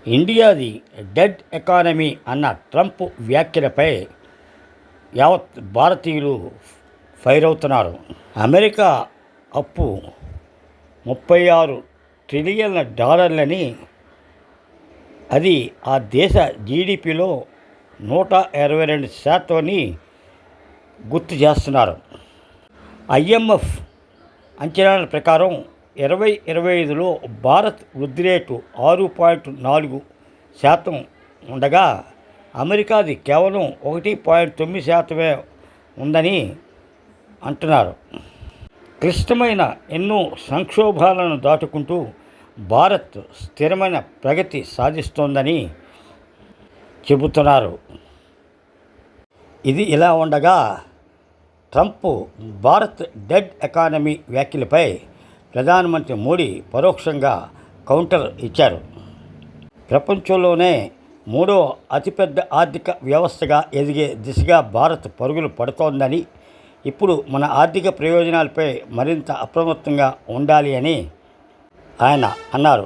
ఇండియాది dead economy అన్న Trump వ్యాఖ్యలపై యావత్ భారతీయులు ఫైర్ అవుతున్నారు. అమెరికా అప్పు 36 ట్రిలియన్ల డాలర్లని, అది ఆ దేశ జీడిపిలో 122% గుర్తు చేస్తున్నారు. IMF అంచనాల ప్రకారం 2025లో భారత్ వృద్ధి రేటు 6.4% ఉండగా అమెరికాది కేవలం 1.9% ఉందని అంటున్నారు. క్లిష్టమైన ఎన్నో సంక్షోభాలను దాటుకుంటూ భారత్ స్థిరమైన ప్రగతి సాధిస్తోందని చెబుతున్నారు. ఇది ఇలా ఉండగా ట్రంప్ భారత్ డెడ్ ఎకానమీ వ్యాఖ్యలపై ప్రధానమంత్రి మోడీ పరోక్షంగా కౌంటర్ ఇచ్చారు. ప్రపంచంలోనే 3వ అతిపెద్ద ఆర్థిక వ్యవస్థగా ఎదిగే దిశగా భారత్ పరుగులు పడుతోందని, ఇప్పుడు మన ఆర్థిక ప్రయోజనాలపై మరింత అప్రమత్తంగా ఉండాలి అని ఆయన అన్నారు.